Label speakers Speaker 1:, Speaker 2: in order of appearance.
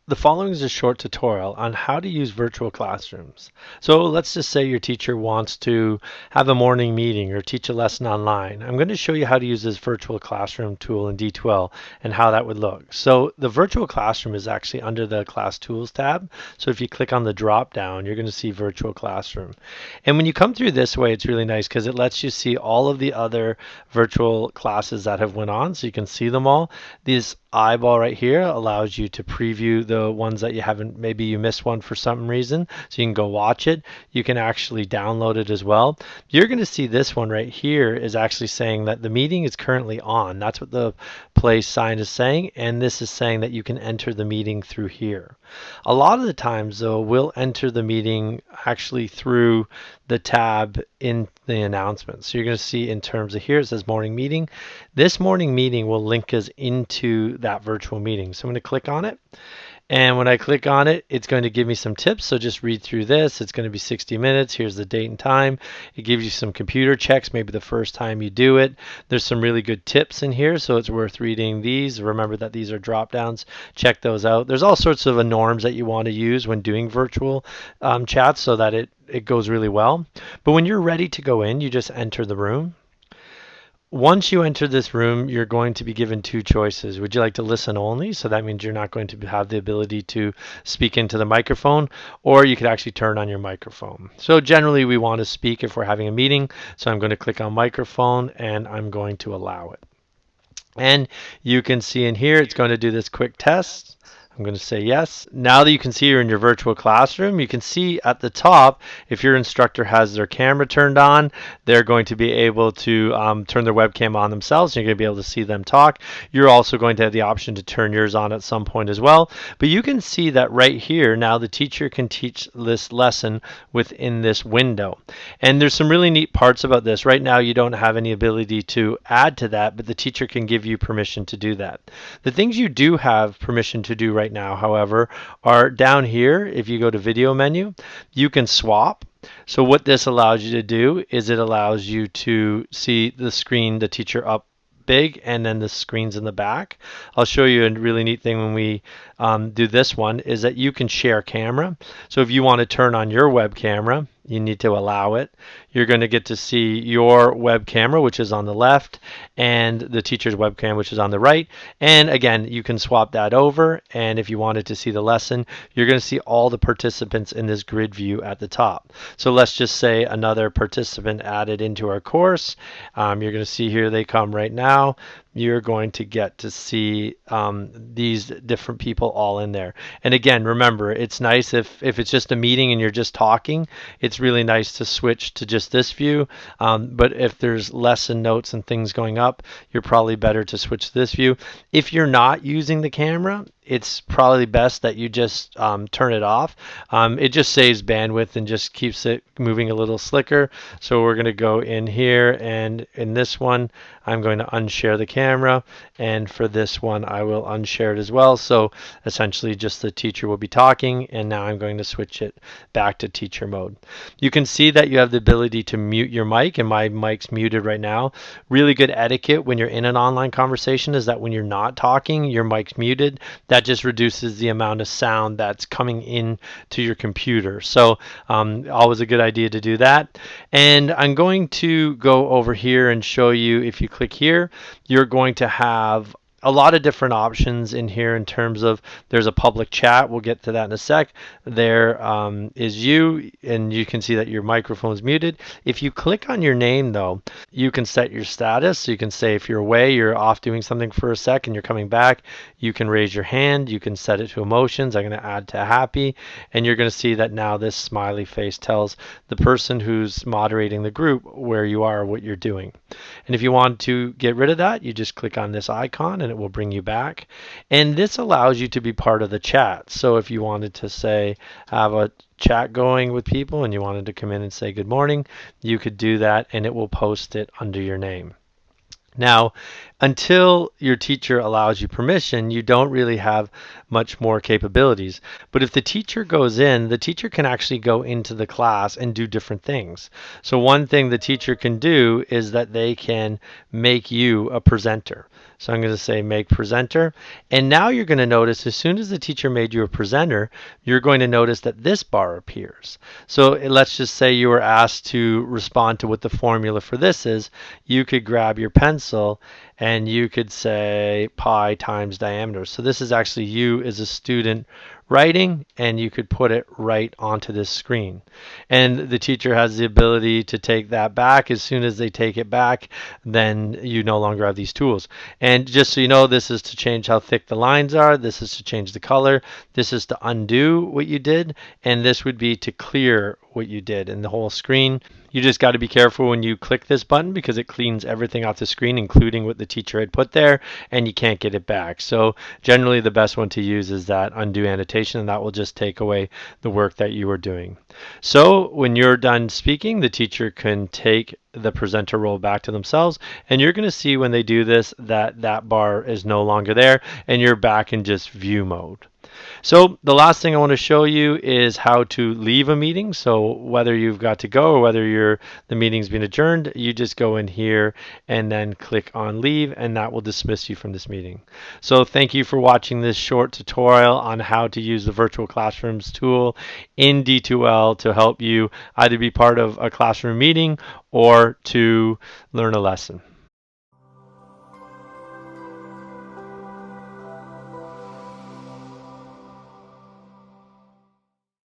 Speaker 1: The following is a short tutorial on how to use virtual classrooms. So let's just say your teacher wants to have a morning meeting or teach a lesson online. I'm going to show you how to use this virtual classroom tool in D2L and how that would look. So the virtual classroom is actually under the class tools tab. So if you click on the drop down, you're going to see virtual classroom. And when you come through this way, it's really nice because it lets you see all of the other virtual classes that have went on, so you can see them all. This eyeball right here allows you to preview the ones that you haven't, maybe you missed one for some reason, so you can go watch it. You can actually download it as well. You're going to see this one right here is actually saying that the meeting is currently on. That's what the play sign is saying, and this is saying that you can enter the meeting through here. A lot of the times though, we'll enter the meeting actually through the tab in the announcements. So you're going to see in terms of here, it says morning meeting. This morning meeting will link us into that virtual meeting. So I'm going to click on it. And when I click on it, it's going to give me some tips. So just read through this. It's going to be 60 minutes. Here's the date and time. It gives you some computer checks, maybe the first time you do it. There's some really good tips in here, so it's worth reading these. Remember that these are drop downs. Check those out. There's all sorts of norms that you want to use when doing virtual chats so that it goes really well. But when you're ready to go in, you just enter the room. Once you enter this room, you're going to be given two choices. Would you like to listen only? So that means you're not going to have the ability to speak into the microphone, or you could actually turn on your microphone. So generally we want to speak if we're having a meeting. So I'm going to click on microphone and I'm going to allow it. And you can see in here, it's going to do this quick test. I'm going to say yes. Now that you can see you're in your virtual classroom, you can see at the top, if your instructor has their camera turned on, they're going to be able to turn their webcam on themselves. And you're going to be able to see them talk. You're also going to have the option to turn yours on at some point as well. But you can see that right here, now the teacher can teach this lesson within this window. And there's some really neat parts about this. Right now, you don't have any ability to add to that, but the teacher can give you permission to do that. The things you do have permission to do right now, however, are down here. If you go to video menu, you can swap. So what this allows you to do is it allows you to see the screen, the teacher up big, and then the screens in the back. I'll show you a really neat thing when we do this one, is that you can share camera. So if you want to turn on your web camera, you need to allow it. You're going to get to see your web camera, which is on the left, and the teacher's webcam, which is on the right. And again, you can swap that over. And if you wanted to see the lesson, you're going to see all the participants in this grid view at the top. So let's just say another participant added into our course. You're going to see here they come right now. You're going to get to see these different people all in there. And again, remember, it's nice if it's just a meeting and you're just talking, it's really nice to switch to just this view. But if there's lesson notes and things going up, you're probably better to switch to this view. If you're not using the camera, it's probably best that you just turn it off. It just saves bandwidth and just keeps it moving a little slicker. So we're going to go in here, and in this one, I'm going to unshare the camera. And for this one, I will unshare it as well. So essentially just the teacher will be talking, and now I'm going to switch it back to teacher mode. You can see that you have the ability to mute your mic, and my mic's muted right now. Really good etiquette when you're in an online conversation is that when you're not talking, your mic's muted. That just reduces the amount of sound that's coming in to your computer. So always a good idea to do that. And I'm going to go over here and show you, if you click here, you're going to have a lot of different options in here in terms of there's a public chat. We'll get to that in a sec. There is you, and you can see that your microphone is muted. If you click on your name, though, you can set your status. So you can say if you're away, you're off doing something for a sec, and you're coming back, you can raise your hand. You can set it to emotions. I'm going to add to happy, and you're going to see that now this smiley face tells the person who's moderating the group where you are, what you're doing. And if you want to get rid of that, you just click on this icon, and it will bring you back. And this allows you to be part of the chat. So if you wanted to say, have a chat going with people and you wanted to come in and say good morning, you could do that, and it will post it under your name. Now, until your teacher allows you permission, you don't really have much more capabilities. But if the teacher goes in, the teacher can actually go into the class and do different things. So one thing the teacher can do is that they can make you a presenter. So I'm going to say make presenter. And now you're going to notice as soon as the teacher made you a presenter, you're going to notice that this bar appears. So let's just say you were asked to respond to what the formula for this is. You could grab your pencil and you could say pi times diameter. So this is actually you as a student writing, and you could put it right onto this screen. And the teacher has the ability to take that back. As soon as they take it back, then you no longer have these tools. And just so you know, this is to change how thick the lines are. This is to change the color. This is to undo what you did. And this would be to clear what you did in the whole screen. You just got to be careful when you click this button because it cleans everything off the screen, including what the teacher had put there, and you can't get it back. So generally the best one to use is that undo annotation, and that will just take away the work that you were doing. So when you're done speaking, the teacher can take the presenter role back to themselves, and you're going to see when they do this that that bar is no longer there and you're back in just view mode. So the last thing I want to show you is how to leave a meeting. So whether you've got to go or whether the meeting's been adjourned, you just go in here and then click on leave, and that will dismiss you from this meeting. So thank you for watching this short tutorial on how to use the virtual classrooms tool in D2L to help you either be part of a classroom meeting or to learn a lesson.